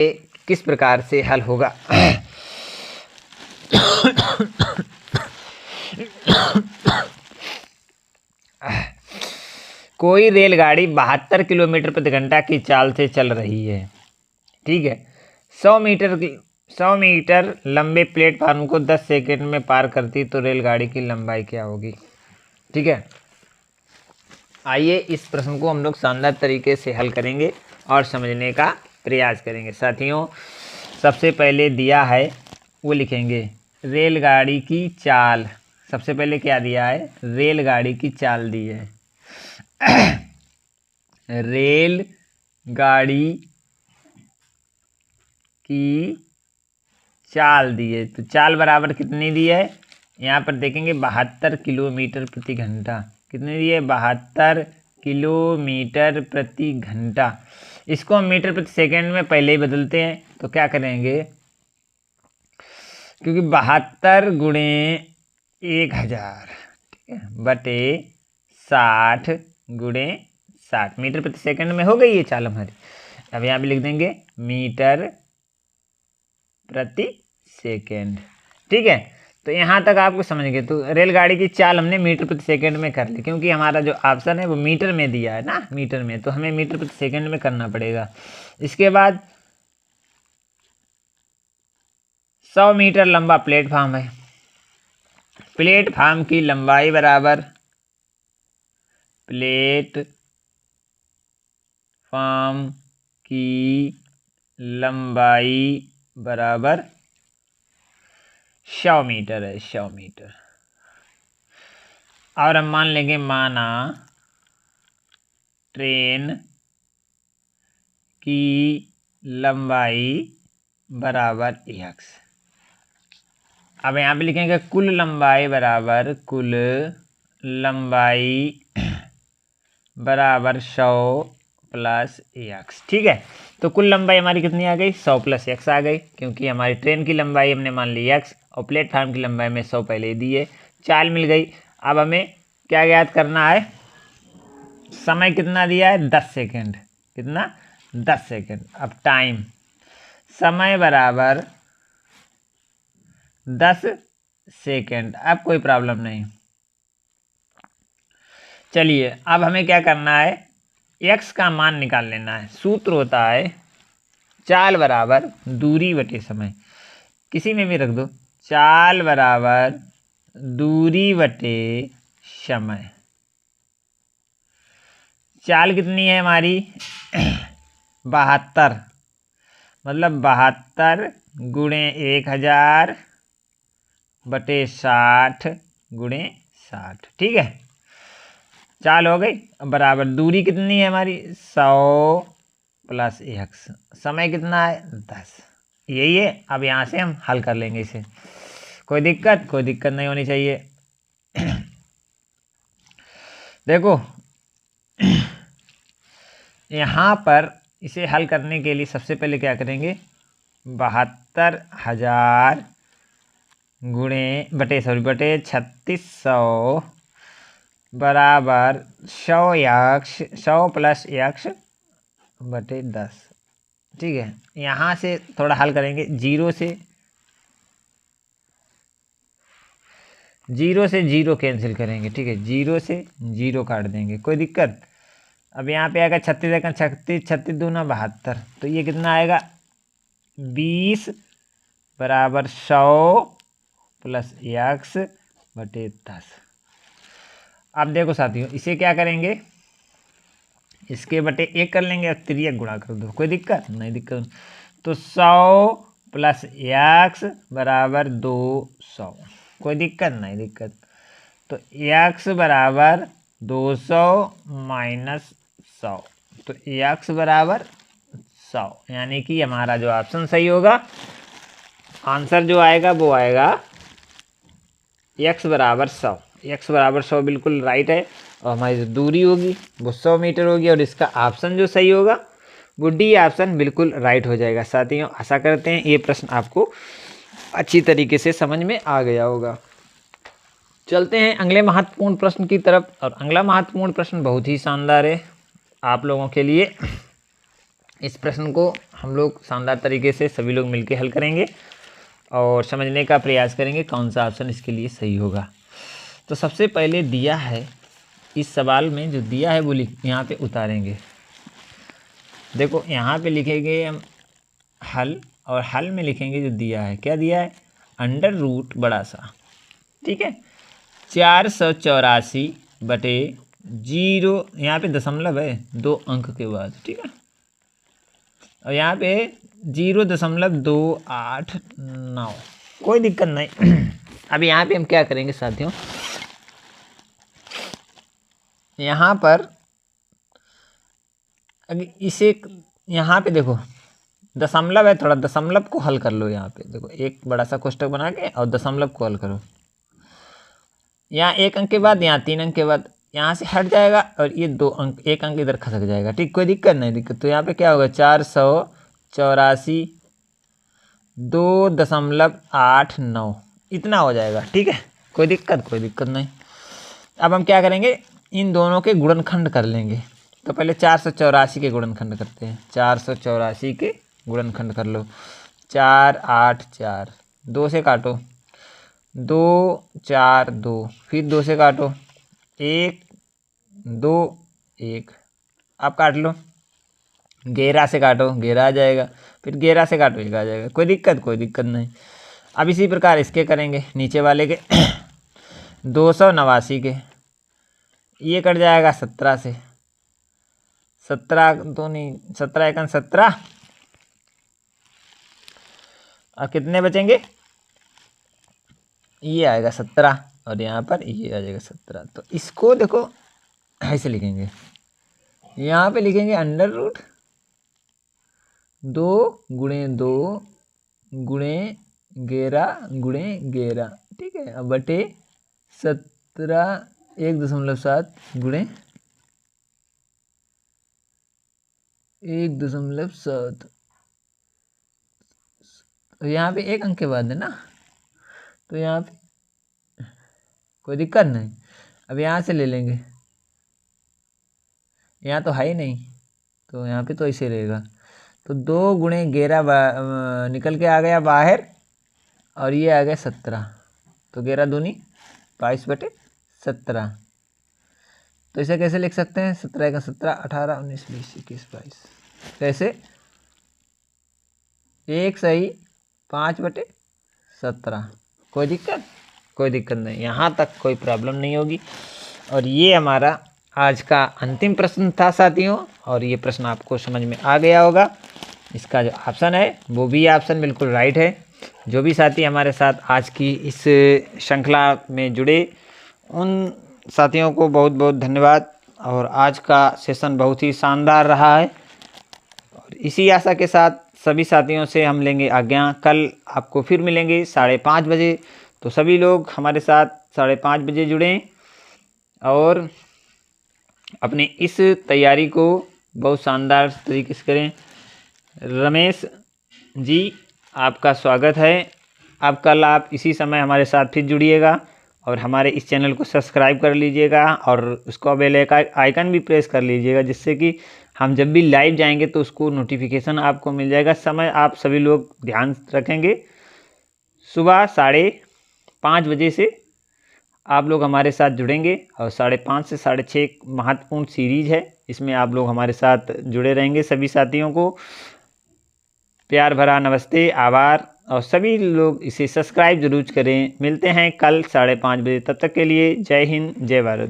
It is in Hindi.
किस प्रकार से हल होगा। कोई रेलगाड़ी 72 किलोमीटर प्रति घंटा की चाल से चल रही है, ठीक है। 100 मीटर लंबे प्लेटफार्म को 10 सेकंड में पार करती तो रेलगाड़ी की लंबाई क्या होगी, ठीक है। आइए इस प्रश्न को हम लोग शानदार तरीके से हल करेंगे और समझने का प्रयास करेंगे। साथियों, सबसे पहले दिया है वो लिखेंगे रेलगाड़ी की चाल। सबसे पहले क्या दिया है, रेलगाड़ी की चाल दी है। रेलगाड़ी की चाल दी है, तो चाल बराबर कितनी दी है, यहाँ पर देखेंगे 72 किलोमीटर प्रति घंटा। कितनी दी है, 72 किलोमीटर प्रति घंटा। इसको हम मीटर प्रति सेकंड में पहले ही बदलते हैं, तो क्या करेंगे, क्योंकि 72 गुणे 1000, ठीक है, बटे 60 गुणे 60 मीटर प्रति सेकंड में हो गई ये चाल हमारी। अब यहाँ पे लिख देंगे मीटर प्रति सेकंड, ठीक है। तो यहाँ तक आपको समझ गए। तो रेलगाड़ी की चाल हमने मीटर प्रति सेकंड में कर ली, क्योंकि हमारा जो ऑप्शन है वो मीटर में दिया है ना, मीटर में, तो हमें मीटर प्रति सेकंड में करना पड़ेगा। इसके बाद 100 मीटर लंबा प्लेटफार्म है। प्लेटफार्म की लंबाई बराबर प्लेटफार्म की लंबाई बराबर 100 मीटर है, 100 मीटर। और हम मान लेंगे, माना ट्रेन की लंबाई बराबर x। अब यहाँ पे लिखेंगे कुल लंबाई बराबर, कुल लंबाई बराबर 100 प्लस x, ठीक है। तो कुल लंबाई हमारी कितनी आ गई, 100 प्लस x आ गई, क्योंकि हमारी ट्रेन की लंबाई हमने मान ली x और प्लेटफार्म की लंबाई में 100 पहले ही दी है। चाल मिल गई। अब हमें क्या ज्ञात करना है, समय कितना दिया है, 10 सेकेंड। कितना, 10 सेकेंड। अब टाइम, समय बराबर 10 सेकेंड। अब कोई प्रॉब्लम नहीं। चलिए अब हमें क्या करना है, x का मान निकाल लेना है। सूत्र होता है चाल बराबर दूरी बटे समय। किसी में भी रख दो, चाल बराबर दूरी बटे समय। चाल कितनी है हमारी, 72, मतलब 72 गुणे 1000 बटे 60 गुणे 60, ठीक है। चाल हो गई। बराबर दूरी कितनी है हमारी, 100 प्लस x। समय कितना है, 10। यही है। अब यहाँ से हम हल कर लेंगे इसे। कोई दिक्कत नहीं होनी चाहिए। देखो यहाँ पर इसे हल करने के लिए सबसे पहले क्या करेंगे, 72,000 गुणे बटे 3600 बराबर 100 प्लस x बटे 10, ठीक है। यहाँ से थोड़ा हल करेंगे, जीरो से जीरो कैंसिल करेंगे, ठीक है। जीरो से जीरो काट देंगे, कोई दिक्कत। अब यहाँ पे आएगा 36 36 दूना 72, तो ये कितना आएगा, 20 बराबर 100 प्लस x बटे 10। अब देखो साथियों, इसे क्या करेंगे, इसके बटे 1 कर लेंगे, अब 3 गुणा कर दो, कोई दिक्कत नहीं, दिक्कत। तो 100 प्लस x बराबर 200, कोई दिक्कत नहीं, दिक्कत। तो x बराबर 200 माइनस 100, तो x बराबर 100, यानी कि हमारा जो ऑप्शन सही होगा, आंसर जो आएगा वो आएगा x बराबर 100। x बराबर 100 बिल्कुल राइट है, और हमारी जो दूरी होगी वो 100 मीटर होगी, और इसका ऑप्शन जो सही होगा वो डी ऑप्शन बिल्कुल राइट हो जाएगा। साथियों, आशा करते हैं ये प्रश्न आपको अच्छी तरीके से समझ में आ गया होगा। चलते हैं अगले महत्वपूर्ण प्रश्न की तरफ, और अगला महत्वपूर्ण प्रश्न बहुत ही शानदार है आप लोगों के लिए। इस प्रश्न को हम लोग शानदार तरीके से सभी लोग मिलकर हल करेंगे और समझने का प्रयास करेंगे कौन सा ऑप्शन इसके लिए सही होगा। तो सबसे पहले दिया है, इस सवाल में जो दिया है वो यहाँ पे उतारेंगे। देखो यहाँ पे लिखेंगे हम हल, और हल में लिखेंगे जो दिया है, क्या दिया है, अंडर रूट बड़ा सा, ठीक है, 484 बटे 0, यहाँ पे दशमलव है 2 अंक के बाद, ठीक है, और यहाँ पे 0.289, कोई दिक्कत नहीं। अब यहाँ पे हम क्या करेंगे साथियों, यहाँ पर इसे यहाँ पे देखो दशमलव है, थोड़ा दशमलव को हल कर लो। यहाँ पे देखो एक बड़ा सा कोष्ठक बना के और दशमलव को हल करो। यहाँ 1 अंक के बाद, यहाँ 3 अंक के बाद, यहाँ से हट जाएगा और ये 2 अंक, 1 अंक इधर खसक जाएगा, ठीक, कोई दिक्कत नहीं, दिक्कत। तो यहाँ पे क्या होगा, 484 2.89 इतना हो जाएगा, ठीक है, कोई दिक्कत नहीं। अब हम क्या करेंगे, इन दोनों के गुणनखंड कर लेंगे। तो पहले 484 के गुणनखंड करते हैं, 484 के गुणनखंड कर लो। 4 8 4, 2 से काटो, 2 4 2, फिर 2 से काटो, 1 2 1, अब काट लो, 11 से काटो, 11 आ जाएगा, फिर 11 से काटो, 1 आ जाएगा, कोई दिक्कत नहीं। अब इसी प्रकार इसके करेंगे, नीचे वाले के 289 के, ये कट जाएगा 17 से, 17 तो नहीं, 17 एकन 17, और कितने बचेंगे, ये आएगा 17 और यहाँ पर ये आ जाएगा 17। तो इसको देखो ऐसे लिखेंगे, यहाँ पे लिखेंगे अंडर रूट 2 गुणे 2 गुणे 11 ठीक है, अब बटे 17 1.7 गुणे 1.7। तो यहाँ पे 1 अंक के बाद है ना, तो यहाँ पे कोई दिक्कत नहीं। अब यहाँ से ले लेंगे, यहाँ तो है ही नहीं, तो यहाँ पे तो ऐसे रहेगा। तो 2 गुणे 11 निकल के आ गया बाहर, और ये आ गया 17, तो 11 दूनी 22 बटे 17। तो इसे कैसे लिख सकते हैं, 17 का 17, 18 19 20 21 22, कैसे, 1 सही 5 बटे 17, कोई दिक्कत नहीं, यहाँ तक कोई प्रॉब्लम नहीं होगी। और ये हमारा आज का अंतिम प्रश्न था साथियों, और ये प्रश्न आपको समझ में आ गया होगा। इसका जो ऑप्शन है वो भी ऑप्शन बिल्कुल राइट है। जो भी साथी हमारे साथ आज की इस श्रृंखला में जुड़े उन साथियों को बहुत बहुत धन्यवाद, और आज का सेशन बहुत ही शानदार रहा है। और इसी आशा के साथ सभी साथियों से हम लेंगे आज्ञा, कल आपको फिर मिलेंगे 5:30 बजे। तो सभी लोग हमारे साथ 5:30 बजे जुड़ें और अपनी इस तैयारी को बहुत शानदार तरीके से करें। रमेश जी आपका स्वागत है। अब कल आप इसी समय हमारे साथ फिर जुड़िएगा और हमारे इस चैनल को सब्सक्राइब कर लीजिएगा और उसको बेल आइकन भी प्रेस कर लीजिएगा, जिससे कि हम जब भी लाइव जाएंगे तो उसको नोटिफिकेशन आपको मिल जाएगा। समय आप सभी लोग ध्यान रखेंगे, सुबह 5:30 बजे से आप लोग हमारे साथ जुड़ेंगे और 5:30 से 6:30 महत्वपूर्ण सीरीज है, इसमें आप लोग हमारे साथ जुड़े रहेंगे। सभी साथियों को प्यार भरा नमस्ते, आभार, और सभी लोग इसे सब्सक्राइब जरूर करें। मिलते हैं कल 5:30 बजे, तब तक के लिए जय हिंद जय भारत।